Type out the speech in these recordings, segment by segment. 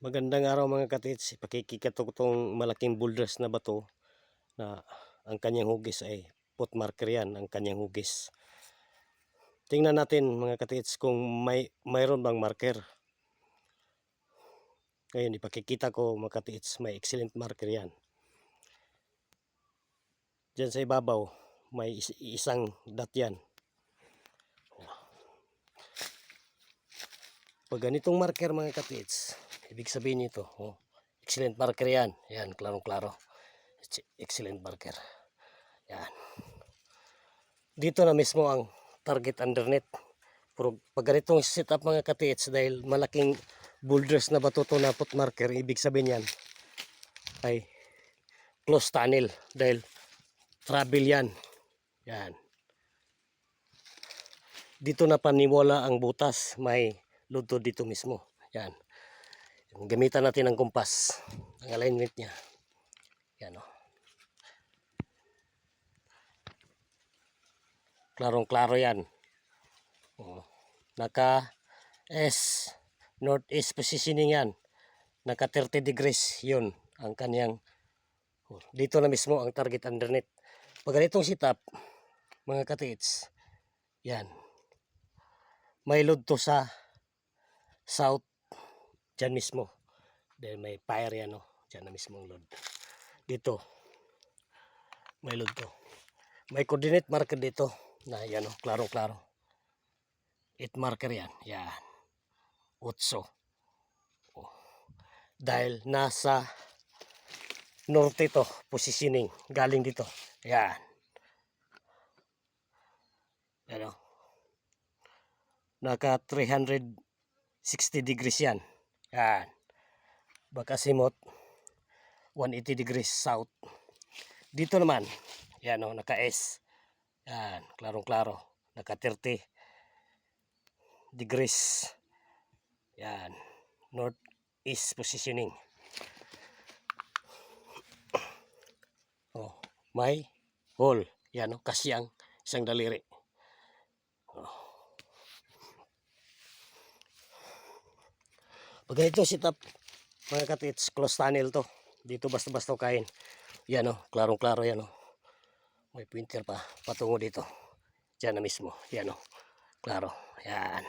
Magandang araw mga katits. Ipakikikatok itong malaking boulders na bato na ang kanyang hugis ay foot marker yan, ang kanyang hugis. Tingnan natin mga katits kung mayroon bang marker. Ngayon ipakikita ko mga katits, may excellent marker yan. Diyan sa ibabaw may isang dot yan. Pag ganitong marker mga katits, ibig sabihin nito, excellent marker yan. Yan, klarong-klaro. Excellent marker. Yan. Dito na mismo ang target underneath. Pero pag ganitong setup mga katits, dahil malaking boulders na bato to na foot marker, ibig sabihin yan ay close tunnel dahil travel yan. Yan. Dito na paniwala ang butas, may luto dito mismo. Yan. Gamitan natin ng kumpas, ang alignment niya. Yan o. Klarong-klaro yan. Naka S northeast positioning yan. Naka 30 degrees yun ang kanyang. Dito na mismo ang target underneath. Pag ganitong setup mga katits, yan, may load to sa south dyan mismo. Dahil may fire yan, dyan na mismo ang load. Dito may load to. May coordinate marker dito na yan, klaro-klaro. 8 marker yan. Yan. 8. Dahil nasa norte to positioning. Galing dito. Yan. Ano? Naka 360 degrees yan. Yan. Bakasimot 180 degrees south. Dito naman, yan naka S. Yan, klarong-klaro. Naka 30 degrees. Yan, northeast positioning. May hole. Yan kasyang isang daliri. Pag ganito setup mga katits, close tunnel to. Dito basta-basta kain. Yan klarong-klaro yan May pointer pa patungo dito. Diyan na mismo. Yan klaro. Yan.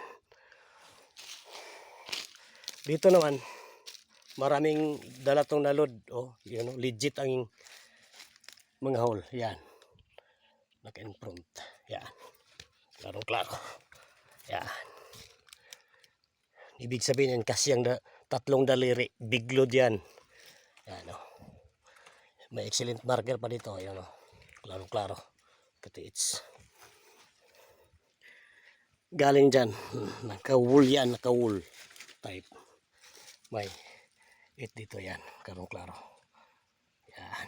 Dito naman maraming dala tong na load. Legit ang mga hole. Yan. Naka-in front. Yan. Klarong-klaro. Yan. Ibig sabihin yan kasi ang tatlong daliri, big load yan. Yan May excellent marker pa dito. Yan klaro-klaro. Katits. Galing dyan. Naka-wool yan. Naka-wool type. May 8 dito yan. Klarong-klaro. Yan.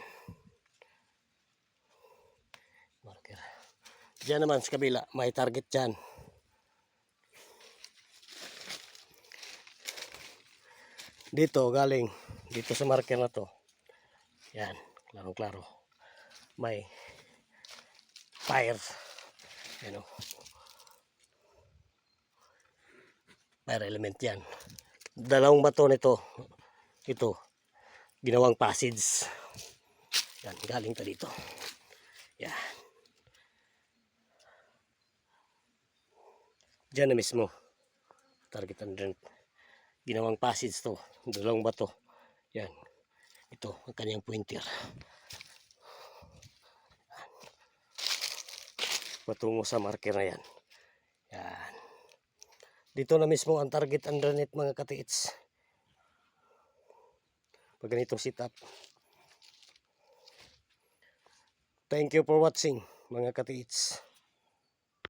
Marker. Diyan naman sa kabila. May target dyan. Dito galing dito sa marker na to. Yan, klarong-klaro. May fire. Yan fire element yan. Dalawang bato nito. Ito ginawang passage. Yan, galing ta dito. Yan. Diyan na mismo. Target underneath. Ginawang passage to, dalawang bato. Yan. Ito ang kanyang pointer. Patungo sa marker na yan. Yan. Dito na mismo ang target underneath mga katits. Pag ganitong setup. Thank you for watching mga katits.